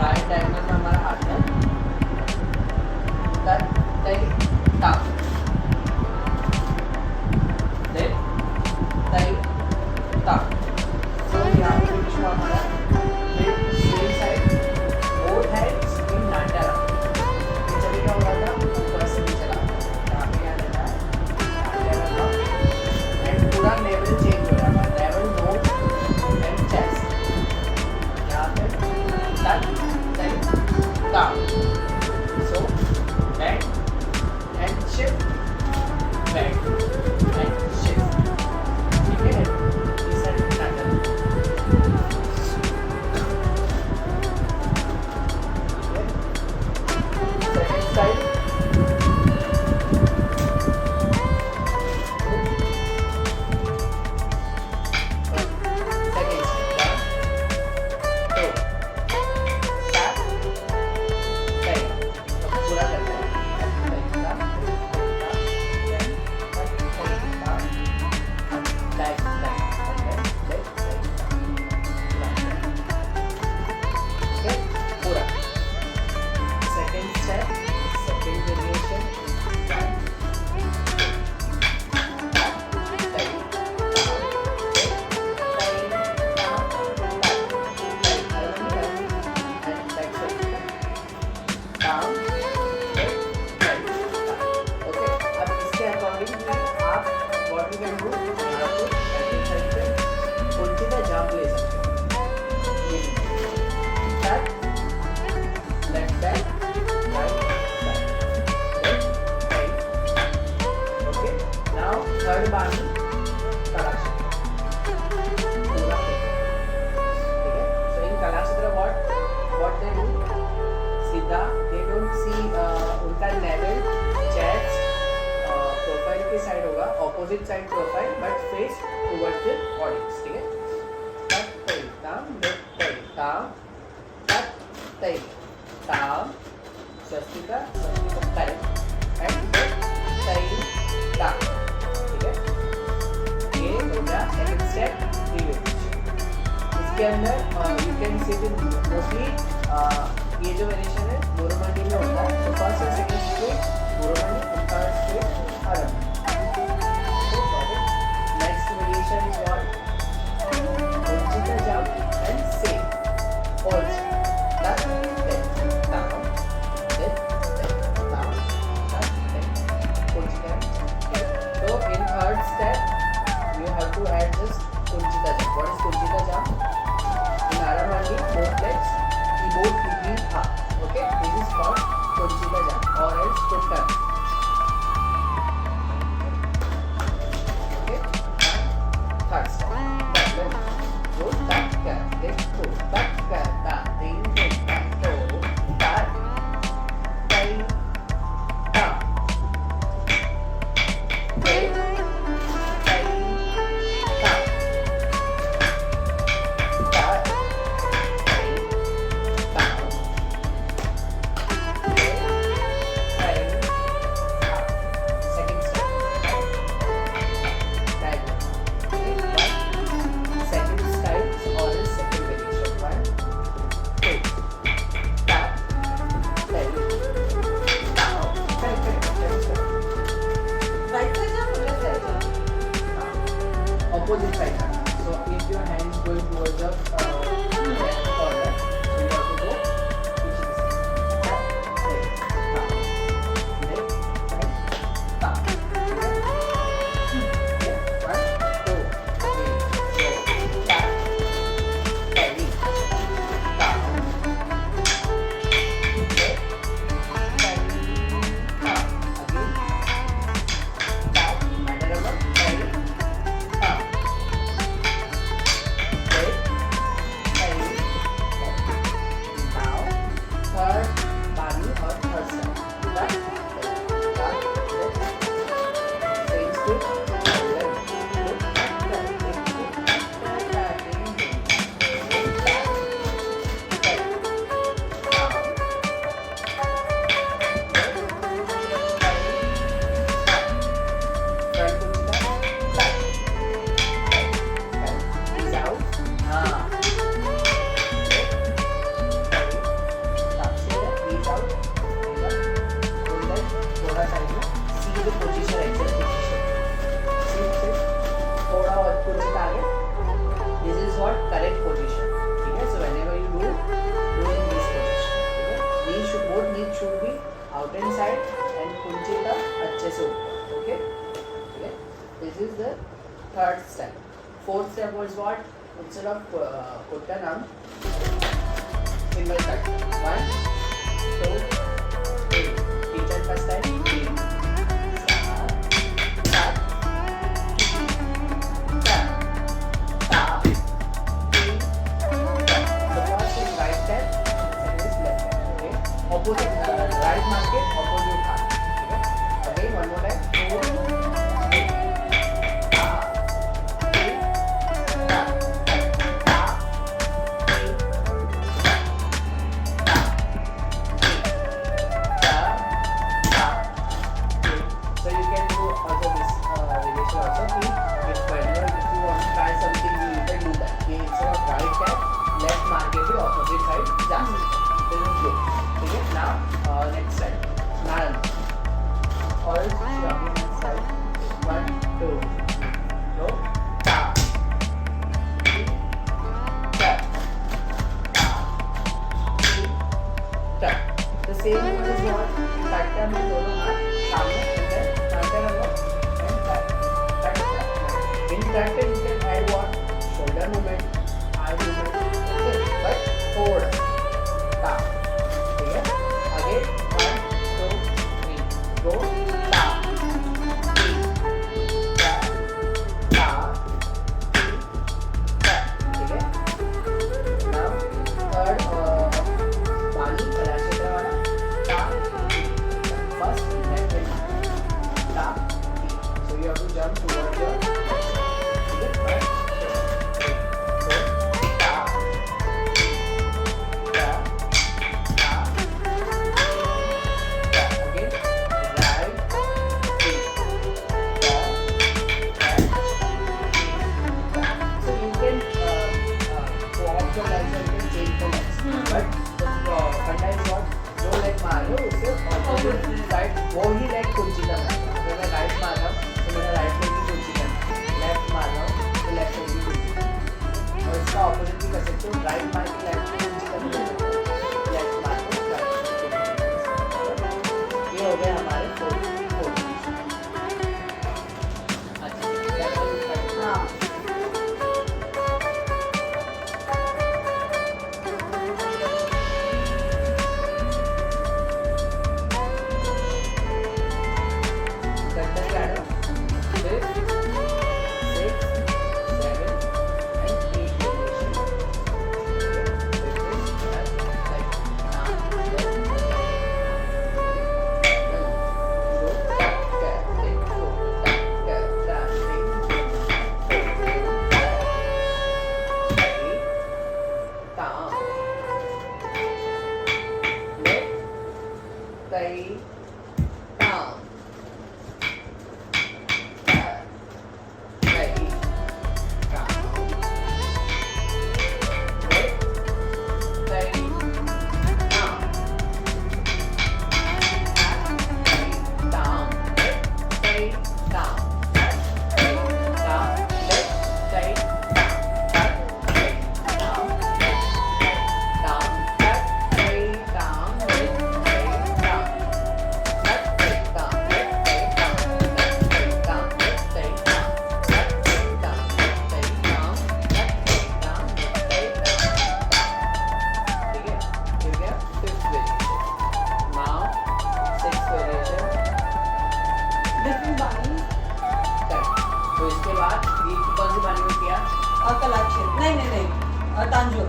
Right diagonal में हमारा हाथ है, तब तई ता, देन तई ता। सो यहाँ पे बीच में हमारा same side both hands in नांडारा, चलिए क्या हो रहा था ऊपर से नीचे चला, यहाँ पे क्या रहता है नांडारा का, एंड पूरा लेवल चेंज हो रहा है, लेवल नोज एंड चेस्ट, यहाँ पे तक तई ता। So back and shift, back and shift, ठीक है। इस साइड पे नांडारा, सेकंड साइड थर्ड बानी कलाक्षेत्र पूरा, ठीक है। सो इन कलाक्षेत्र what they do, सीधा they don't see उनका लेवल चेस्ट प्रोफाइल की साइड होगा, opposite side profile but face towards the audience, ठीक है। तक तई ताम, लेफ्ट तई ताम, तक तई ताम, स्वस्तिका स्वस्तिका तई एंड तई ताम, सेकंड स्टेप इसके अंदर you can see it mostly ये जो वेरिएशन है बोरोमंडी में होता है। तो फर्स्ट और सेकंड स्टेप बोरोमंडी, थर्ड स्टेप आरंभ। नेक्स्ट वेरिएशन इज व्हाट कुंचिता जंप एंड से ऑल्सो तक तक ताम तक ताम तक तक कुंचिता। तो in third step you have to add this Kunchita jump. What is Kunchita jump? In Aramandi, both legs, both between half. Okay, this is called Kunchita jump or else foot turn. step was what? Instead of Kuttanam, single cut. 1, 2, 3. Teacher first time. 3. Start. Start. Ta. 3. The first is right step, second is left step. Okay. Opposite right market, opposite half. Okay. Again, one more time. 2, 3. Ta. 3. Ta. Ta. 3. Ta. 3. Ta. So you can do also this variation also. If whenever if you want to try something new, you can do that. Instead of right step, left market the opposite side just then you go. Okay. Now next side. Naran. All shopping side. 1, 2. Go. Ta. 3. Ta. Ta. 3. Ta. The same one is what? Factor में दोनों हाथ सामने अंदर factor होगा and factor. In factor you can add what? Shoulder movement, eye movement, okay, but forward. Ta. ठीक है? Again 1, 2, 3. Go. Ta. 3. Ta. Ta. 3. Ta. ठीक है? Now third बाली कलाक्षेत्र वाला ta. First left and ta. So you have to jump towards your okay, 1, 2, 3. Go. Ta. Ta. Ta. Ta. Again. Right. 3. Ta. Ta. So you can swap the legs and you can change the legs. But the funda is what? जो leg मार रहे हो उससे opposite side वो ही leg कुंची करना है. अगर मैं right मार रहा हूँ तो मेरा right leg ही कुंची करना है. Left मार रहा हूँ तो left leg ही कुंची करना है. और इसका opposite भी कर सकते हो. Right मार के left को कुंची करना है. Left मार के right को कुंची करना है. ये हो गए हमारे 4 अच्छा क्या करें हाँ तांजोर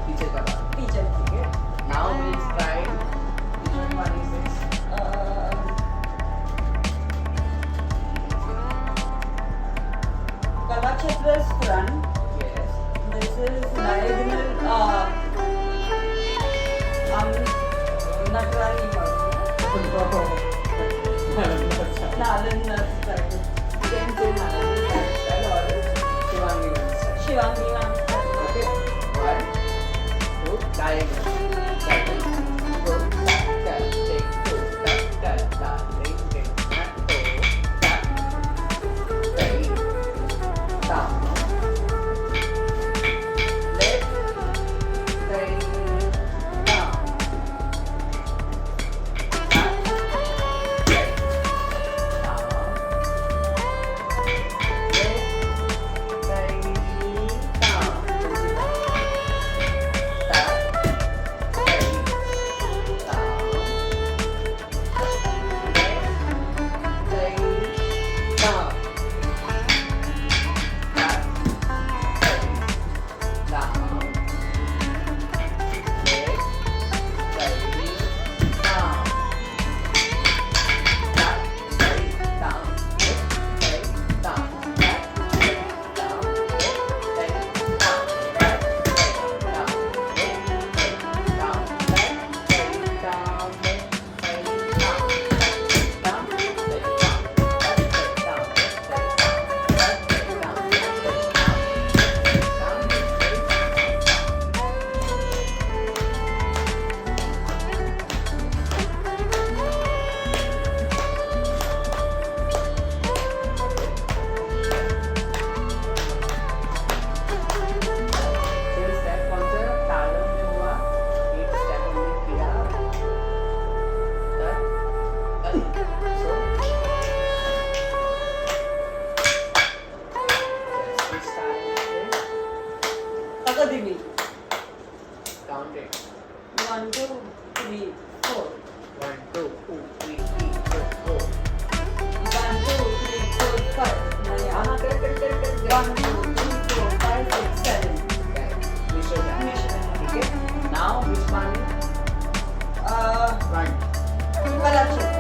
टीचर का बात टीचर ठीक है now we'll try which one is this Kalakshetra is front. yes This is diagonal Natrani Nalanda style. same Nalanda style or Shivangi style Shivangi ma'am. okay 1 2 diagonal go take 2 ring down left right down 1, 2, 3, 4. 1, 2, 3, 4. 1, 2, 3, 4, 5. नाही, हाँ हाँ कर 1, 2, 3, 4, 5, 6, 7. मिश्रण ठीक है now which one one Kalakshetra.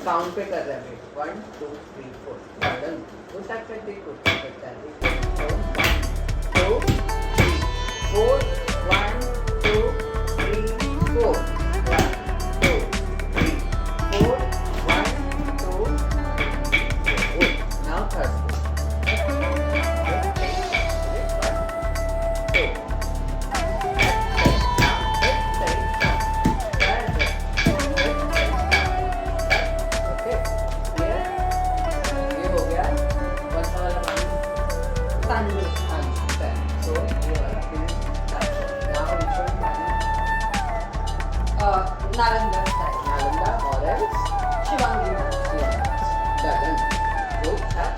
Count पे कर रहे हैं 1 2 3 4 डन तो स्टार्ट करते हैं कुछ करते हैं 2 3 4 1 2 3 4 1 2 3 4 1 2 now third Nalanda side. Nalanda or else Shivangi. Done. Good.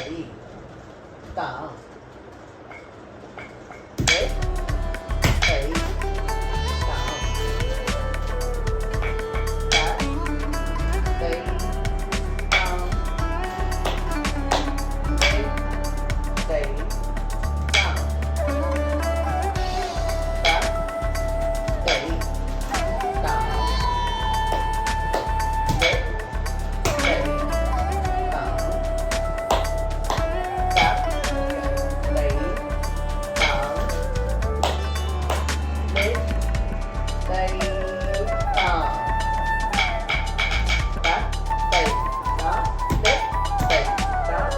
stay, down, lift, stay, down, back, stay, down, lift, stay, down, back, stay, down, lift, stay, down, back, stay, down, lift, stay, down, back, stay, down, lift, stay, down, back, stay, down, lift, stay, down,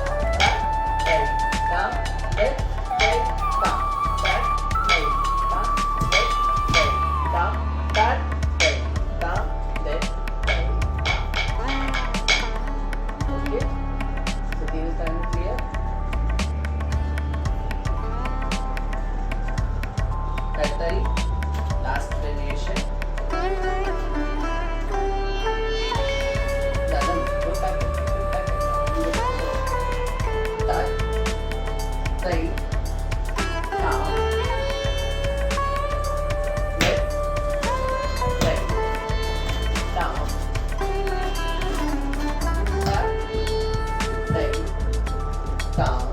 back, stay, down, lift, stay, down, back, stay, down, lift, stay, down. Okay? So these are clear. Kaitari, last variation. Dalam, go back, touch, stay, down, lift, stay, down, back, stay, down,